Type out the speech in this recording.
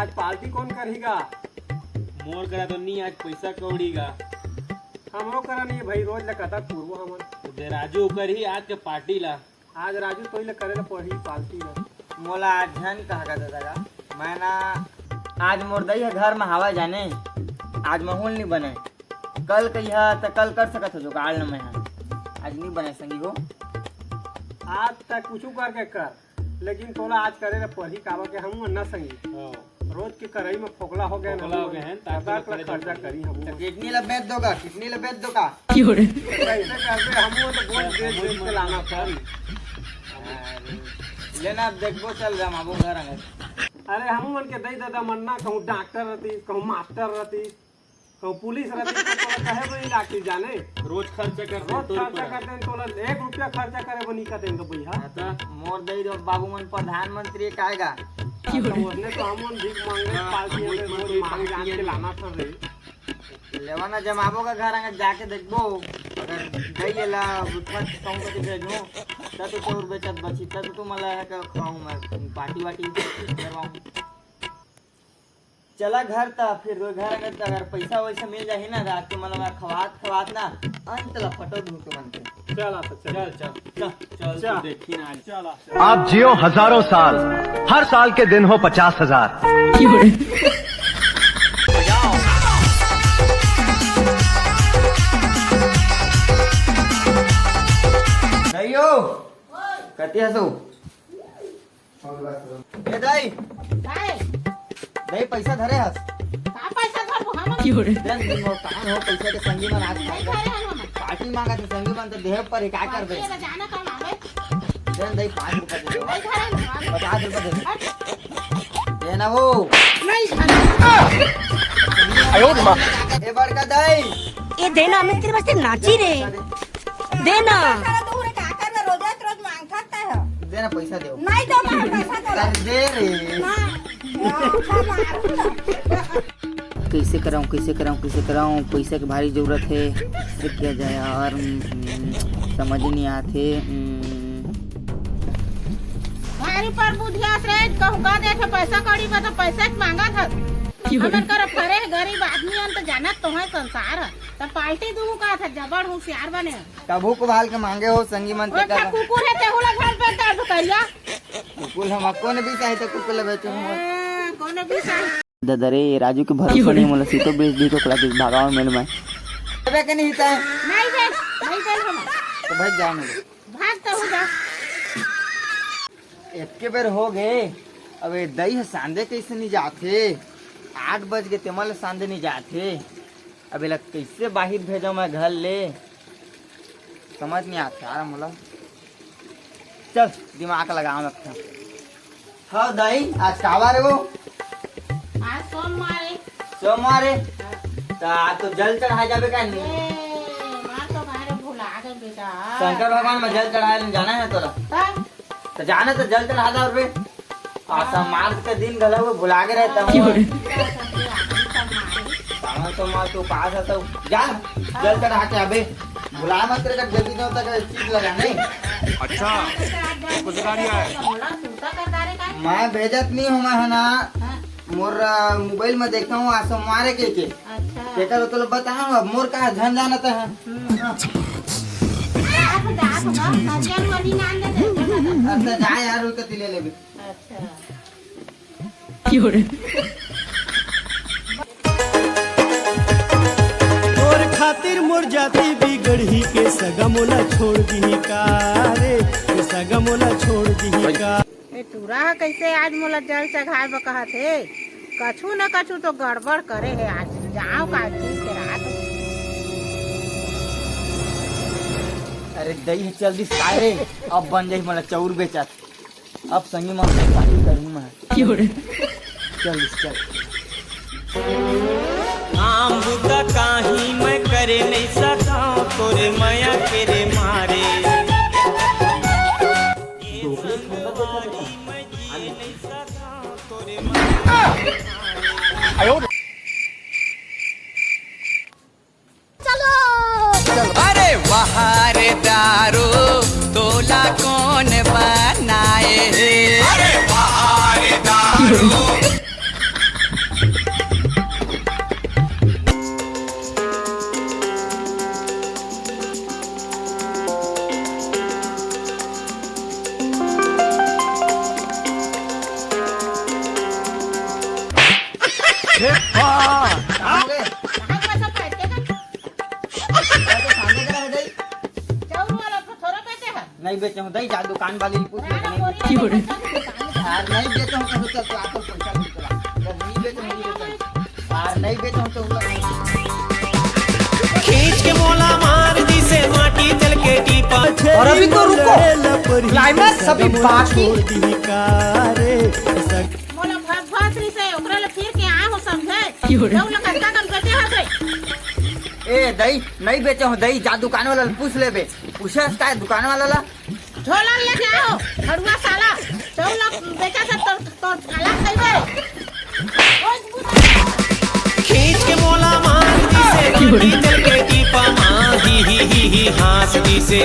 आज पार्टी कौन करेगा? मोर करा तो नहीं आज पैसा कौड़ीगा। हमरो करा नहीं भाई, रोज लगाता पूर्व हमन दे राजू कर ही आज के पार्टी ला। आज राजू तो ही करे ला पड़ी पार्टी ला। मोला आज झन कहा का दादा मैं ना आज मोर दई है घर में हवा जाने, आज माहौल नहीं बने। कल कहिया तो कल कर सकत हो जो गाड़ न मैं आज नहीं बने संगी हो। आज तक कुछ करके कर, लेकिन तोला आज करे ला पड़ी कावा के हम न संगी। रोज के कराई में फोकला हो गए फोकला हो गए हैं, ताकि खर्चा करी हम। तो किडनी ला बेच दोगा, किडनी ला बेच दोगा। कैसे करते हम तो बहुत देर के लाना पड़। लेना अब देखबो चल जा माबू घर आए। अरे हम मन के दई दादा मन्ना कहूँ डॉक्टर रहती, कहूँ मास्टर रहती, कहूँ पुलिस रहती, तो तोला कहे बनी लाठी जाने। रोज खर्चा कर रोज खर्चा करते हैं तोला 1 रुपया खर्चा करे बनी का देंगे भैया। मोर दई दो बाबू मन प्रधानमंत्री काएगा। उसने तो हम भीख मांगे पार्टी में रोज मांग जान के लाना था रे। लेवाना जमाबो का घर आगे जाके देखबो, अगर गई ला उठा कहूं के भेजो तब तो और बेचत बची तब तो मला है का खाऊं मैं पार्टी वाटी करवाऊं। चला घर ता फिर घर आगे अगर पैसा वैसा मिल जाही ना रात के मला खवात ना अंत ला फटो दूं तो मन के। चल चल देखी ना चल। आप जियो हजारों साल, हर साल के दिन हो 50,000। दईयो कति हसो ए दई दई पैसा धरे हस का पैसा धरबो हम देन दिन हो कान हो पैसा के संगी मन आज पार्टी मांगा तो संगी मन तो देह पर का करबे जाना कौन आवे देन दई 5 रुपए दे दो, नहीं धरे 50 रुपए दे दो। ये ना वो नहीं धरे ए बड़का दई ये देना मैं तेरे वास्ते नाची रे देना देना पैसा दे नहीं दो मैं पैसा दो दे रे। कैसे कराऊं पैसा की भारी जरूरत है। फिर किया जाए यार समझ ही नहीं आते। भारी पर बुधिया से कहूँगा देखे पैसा कौड़ी में तो पैसा मांगा था हमन कर करे गरीब आदमी अन तो जानत तो है संसार तो पार्टी दूं का था जबर होशियार बने कभू को भाल के मांगे हो संगी मन और कुकुर है तेहुला घर पे कर दुकरिया कुकुल हम कौन भी चाहे तो कुकुल बेचो कौन भी सही ददरे राजू के भरोसा नहीं मोला सीतो बेच दी तो कला के भागाव मेल में अबे के नहीं था नहीं दे हम तो भाई जा मेरे भाग तो हो जा एक के बेर हो गए। अबे दही सांदे कैसे नहीं जाते 8 बज गए तेमल सांदे नहीं जाते। अबे लग कैसे बाहर भेजो मैं घर ले समझ नहीं आता यार मोला। चल दिमाग लगाओ रखा। हाँ दही आज कावा रे वो आज सोमवार तो जल चढ़ा जाबे का नहीं मार तो बाहर भुला गए बेटा शंकर भगवान में जल चढ़ाए जाना है तोरा तो जाना तो जल चढ़ा दो रे। आसा मार्च के दिन गला वो भुला के रहता हूँ तो माँ तो पास आता हूँ जा जल चढ़ा के अबे भुला मत तेरे का जल्दी नहीं होता चीज लगा नहीं। अच्छा कुछ गाड़िया है मैं भेजत नहीं हूँ मैं है ना मोर मोबाइल में देखता हूँ आज सोमवार के देखा तो बताऊँ अब मोर का धन जाना तो है अच्छा जा यार उसका तिले ले भी तोर खातिर मोर जाति बिगड़ी के सगा मोला छोड़ दी का रे सगा मोला छोड़ दी का टूरा कैसे आज मोला जल चढ़ाए बकहा थे कछु न कछु तो गड़बड़ करे है आज जाओ का चीज के रात। अरे दही जल्दी सारे अब बन जाए मला चौर बेचा अब संगी मां पार्टी करूं मैं चल नाम बुदा काही मैं करे नहीं सकाऊं तोरे माया के रे मारे अरे वहार दारू तोला कौन बनाए अरे वहार दारू कहाँ हो गए? कहाँ पैसा पैसे का तो सांदे करा है दई? चाउर वाला तो थोड़ा पैसे है नहीं बेचे हूँ दई, जा दुकान वाली ने पूछ ले राणा नहीं बोरी यार नहीं बेचे हूँ तो चल तो आकर पैसा दे चला जब नहीं बेचे यार नहीं बेचे हूँ तो खींच के मोला मार दी से माटी तल के टीपा। और अभी तो रुको, क्लाइमैक्स अभी बाकी। मोला भगवान से ओकरा ले फिर के आ हो समझे दऊ ला कत्ता कम करते हसे ए दई नहीं बेचे हूँ दई, जा दुकान वाला ले पूछ लेबे। पूछे का है दुकान वाला ला? झोला लेके आओ हड़ुआ साला चौला बेचा से तो अलग खइबे खींच के मोला मार दी से माटी तल के टीपा। ही हास दी से